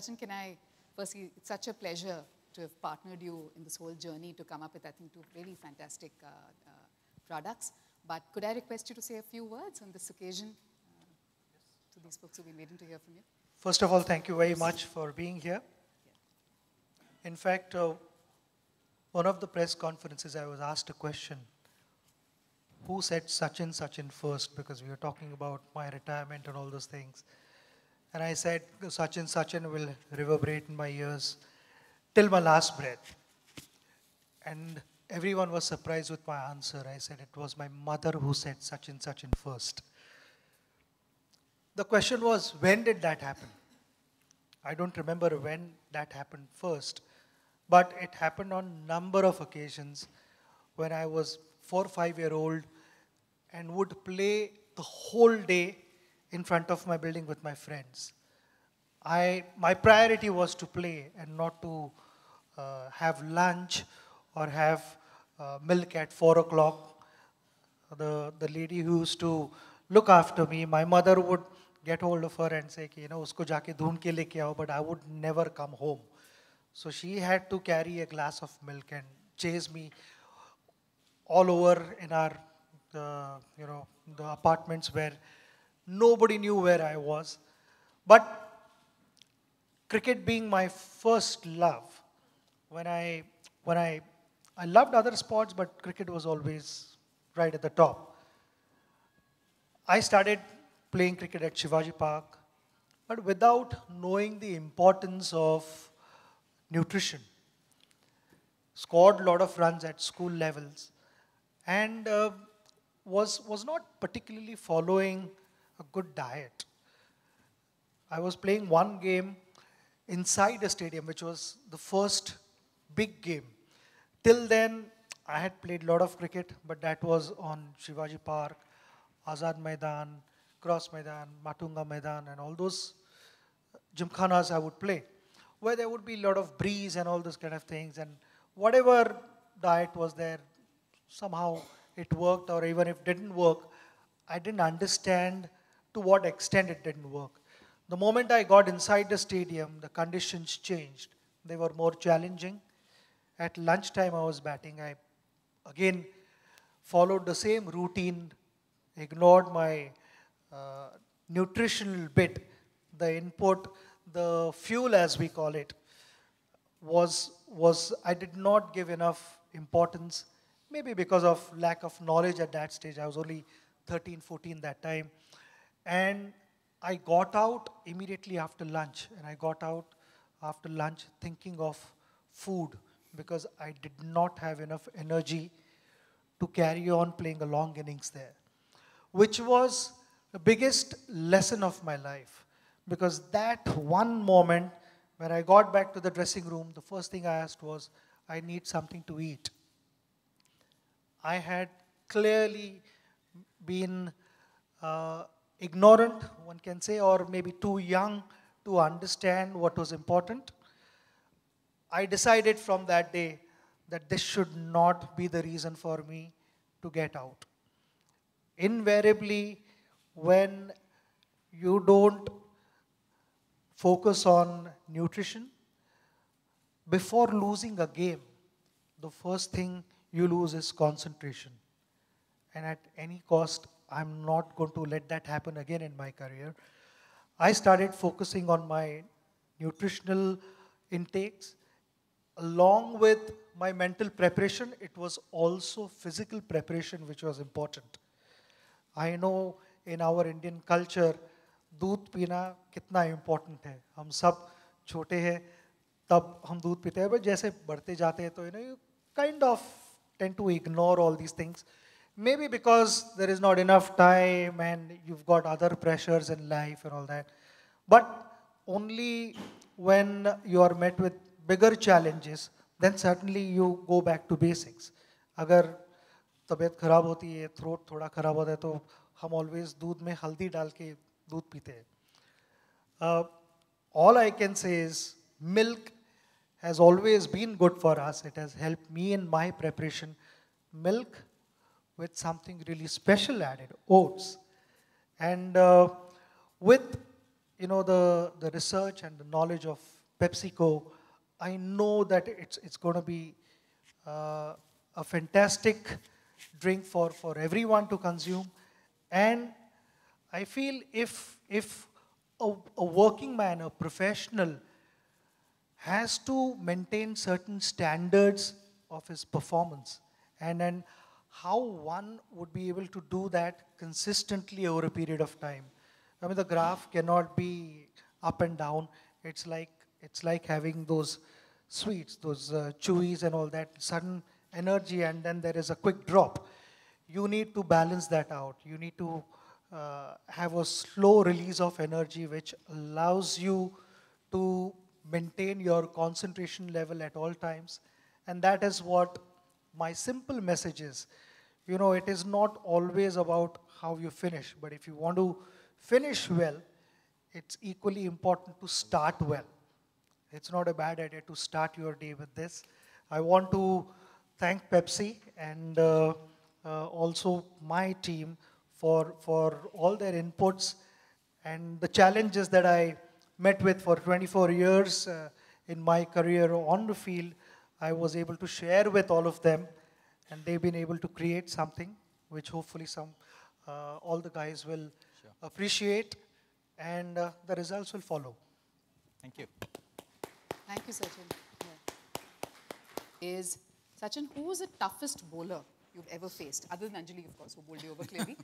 Sachin, firstly, it's such a pleasure to have partnered you in this whole journey to come up with, I think, two really fantastic products. But could I request you to say a few words on this occasion to these folks who've been waiting to hear from you? First of all, thank you very much for being here. In fact, one of the press conferences, I was asked a question. Who said Sachin first? Because we were talking about my retirement and all those things. And I said, Sachin will reverberate in my ears till my last breath. And everyone was surprised with my answer. I said it was my mother who said Sachin first. The question was, when did that happen? I don't remember when that happened first, but it happened on a number of occasions when I was 4 or 5 year old and would play the whole day in front of my building with my friends. My priority was to play and not to have lunch or have milk at 4 o'clock. The lady who used to look after me, my mother would get hold of her and say, usko jaake dhoond ke leke aao, but I would never come home. So she had to carry a glass of milk and chase me all over in our, the apartments where nobody knew where I was. But cricket being my first love, when I loved other sports, but cricket was always right at the top. I started playing cricket at Shivaji Park, but without knowing the importance of nutrition. Scored a lot of runs at school levels and was not particularly following a good diet. I was playing one game inside a stadium, which was the first big game. Till then, I had played a lot of cricket, but that was on Shivaji Park, Azad Maidan, Cross Maidan, Matunga Maidan, and all those gymkhanas I would play, where there would be a lot of breeze and all those kind of things, and whatever diet was there, somehow it worked, or even if it didn't work, I didn't understand to what extent it didn't work. The moment I got inside the stadium, the conditions changed. They were more challenging. At lunchtime I was batting. I again followed the same routine, ignored my nutritional bit, the input, the fuel as we call it, was I did not give enough importance, maybe because of lack of knowledge at that stage. I was only 13, 14 that time. And I got out immediately after lunch, and I got out after lunch thinking of food because I did not have enough energy to carry on playing a long innings there, which was the biggest lesson of my life, because that one moment when I got back to the dressing room, the first thing I asked was, I need something to eat. I had clearly been ignorant, one can say, or maybe too young to understand what was important. I decided from that day that this should not be the reason for me to get out. Invariably, when you don't focus on nutrition, before losing a game, the first thing you lose is concentration. And at any cost, I'm not going to let that happen again in my career. I started focusing on my nutritional intakes. Along with my mental preparation, it was also physical preparation which was important. I know in our Indian culture, दूध पीना कितना important है. हम सब छोटे हैं, तब हम दूध पीते हैं, but जैसे बढ़ते जाते हैं तो you kind of tend to ignore all these things. Maybe because there is not enough time and you've got other pressures in life and all that. But only when you are met with bigger challenges, then certainly you go back to basics. अगर तबीयत खराब होती है, throat थोड़ा खराब होता है, तो हम always दूध में हल्दी डाल के दूध पीते हैं. All I can say is milk has always been good for us. It has helped me in my preparation. Milk with something really special added, oats. And with the research and the knowledge of PepsiCo, I know that it's going to be uh, a fantastic drink for everyone to consume. And I feel if a working man, a professional, has to maintain certain standards of his performance, and then how one would be able to do that consistently over a period of time. I mean, the graph cannot be up and down. It's like it's like having those sweets, those chewies and all that sudden energy, and then there is a quick drop. You need to balance that out. You need to have a slow release of energy, which allows you to maintain your concentration level at all times. And that is what my simple message is. You know, it is not always about how you finish, but if you want to finish well, it's equally important to start well. It's not a bad idea to start your day with this. I want to thank Pepsi and also my team for all their inputs and the challenges that I met with for 24 years in my career on the field. I was able to share with all of them, and they've been able to create something which hopefully all the guys will appreciate, and the results will follow. Thank you. Thank you, Sachin. Yeah. Sachin, who was the toughest bowler you've ever faced? Other than Anjali, of course, who bowled you over clearly.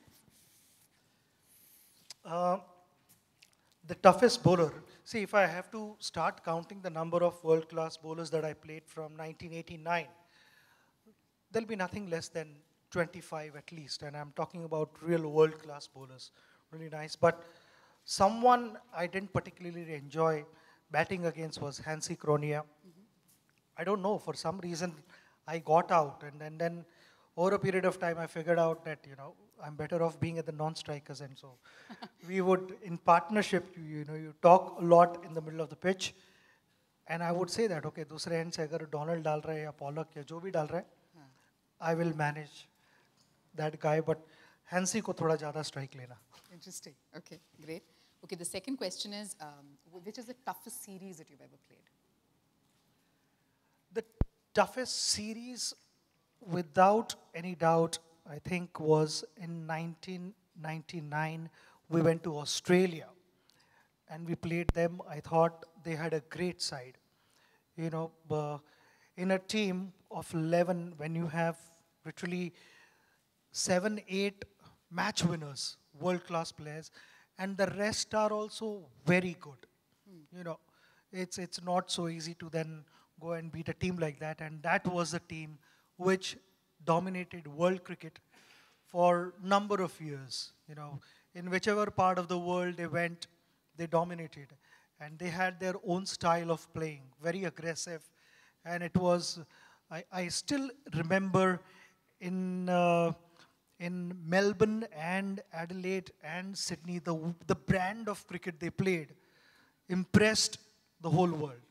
The toughest bowler. See, if I have to start counting the number of world-class bowlers that I played from 1989, there'll be nothing less than 25 at least. And I'm talking about real world-class bowlers. Really nice. But someone I didn't particularly enjoy batting against was Hansi Kronia. I don't know, for some reason I got out, and then over a period of time I figured out that, you know, I'm better off being at the non-strikers, and so we would, in partnership, you talk a lot in the middle of the pitch, and I would say that, okay, दूसरे end से अगर Donald डाल रहा है या Pollock या जो भी डाल रहा है, I will manage that guy, but Hansi को थोड़ा ज़्यादा strike लेना. Interesting. Okay, great. Okay, the second question is, which is the toughest series that you've ever played? The toughest series, without any doubt, I think was in 1999. We went to Australia and we played them. I thought they had a great side. You know, in a team of 11, when you have literally 7, 8 match winners, world-class players, and the rest are also very good. You know, it's not so easy to then go and beat a team like that, and that was a team which dominated world cricket for number of years. You know, in whichever part of the world they went, they dominated, and they had their own style of playing, very aggressive, and it was. I still remember in Melbourne and Adelaide and Sydney, the brand of cricket they played impressed the whole world,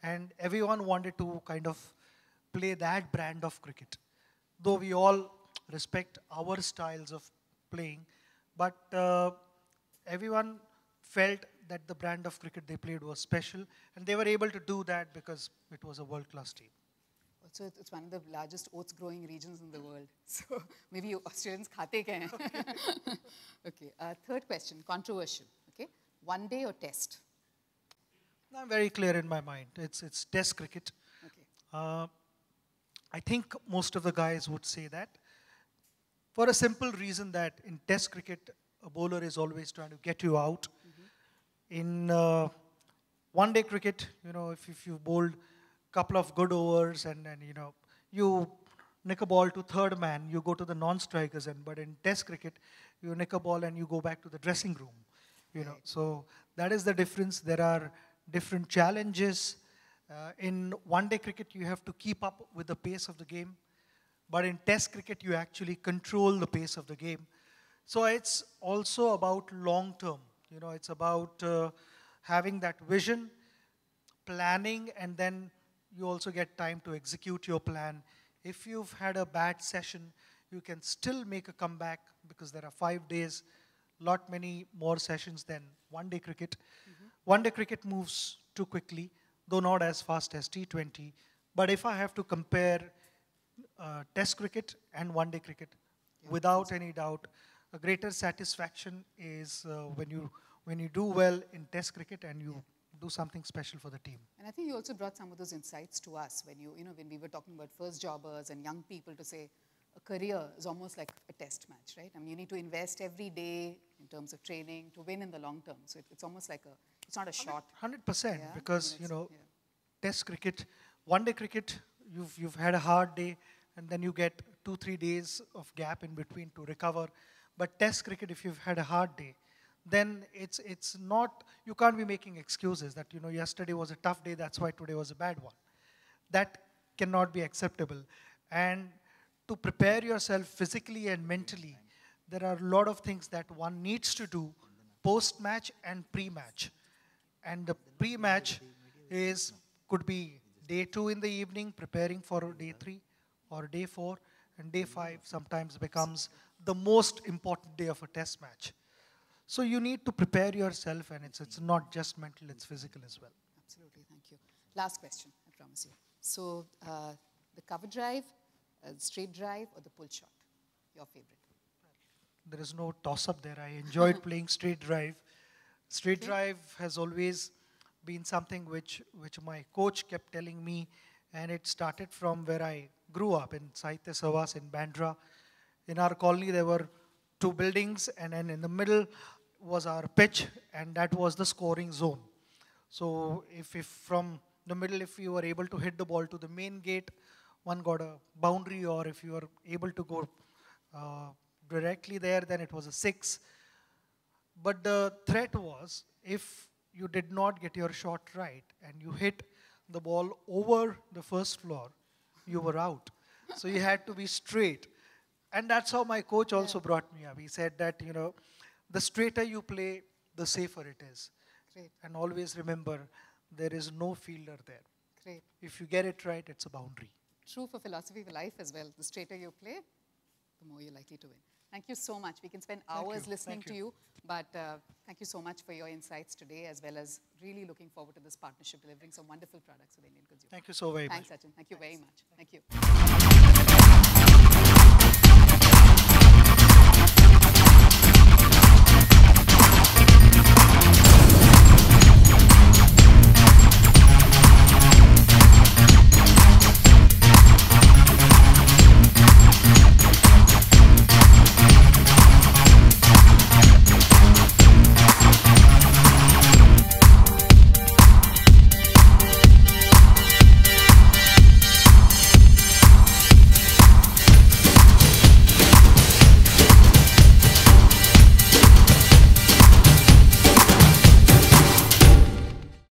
and everyone wanted to kind of play that brand of cricket. Though we all respect our styles of playing, but everyone felt that the brand of cricket they played was special, and they were able to do that because it was a world-class team. Also, it's one of the largest oats growing regions in the world. So maybe Australians khate kya hain? Okay. Third question, controversial. Okay. One day or test? I'm very clear in my mind. It's test cricket. Okay. I think most of the guys would say that, for a simple reason that in test cricket, a bowler is always trying to get you out. In one-day cricket, you know, if you bowled a couple of good overs and you know, you nick a ball to third man, you go to the non-strikers, but in test cricket, you nick a ball and you go back to the dressing room. You know, so that is the difference. There are different challenges. In one-day cricket, you have to keep up with the pace of the game. But in test cricket, you actually control the pace of the game. So it's also about long-term. You know, it's about having that vision, planning, and then you also get time to execute your plan. If you've had a bad session, you can still make a comeback because there are 5 days, lot many more sessions than one-day cricket. One-day cricket moves too quickly, though not as fast as T20. But if I have to compare Test cricket and one-day cricket, without any doubt, a greater satisfaction is when you do well in Test cricket and you do something special for the team. And I think you also brought some of those insights to us when when we were talking about first jobbers and young people, to say a career is almost like a test match, right? I mean, you need to invest every day in terms of training to win in the long term. So it's almost like it's not a shot. 100%, Yeah, because, I mean, Test cricket, one-day cricket, you've had a hard day, and then you get 2-3 days of gap in between to recover. But Test cricket, if you've had a hard day, then it's not, you can't be making excuses that, yesterday was a tough day, that's why today was a bad one. That cannot be acceptable. And to prepare yourself physically and mentally, there are a lot of things that one needs to do post-match and pre-match. And the pre-match could be day 2 in the evening, preparing for day 3, or day 4, and day 5 sometimes becomes the most important day of a test match. So you need to prepare yourself, and it's not just mental, it's physical as well. Absolutely, thank you. Last question, I promise you. So the cover drive, straight drive, or the pull shot, your favorite? There is no toss-up there. I enjoyed playing straight drive. Straight drive has always been something which my coach kept telling me, and it started from where I grew up in Sahitya Savas in Bandra. In our colony, there were 2 buildings, and then in the middle was our pitch, and that was the scoring zone. So if from the middle, if you were able to hit the ball to the main gate, one got a boundary, or if you were able to go directly there, then it was a 6. But the threat was, if you did not get your shot right and you hit the ball over the first floor, you were out. So you had to be straight. And that's how my coach also brought me up. He said that, the straighter you play, the safer it is. Great. And always remember, there is no fielder there. Great. If you get it right, it's a boundary. True for philosophy of life as well. The straighter you play, the more you're likely to win. Thank you so much. We can spend hours listening to you, but thank you so much for your insights today, as well as really looking forward to this partnership delivering some wonderful products for the Indian consumer. Thank you so very much. Thanks, Sachin. Thank you very much. Thank you.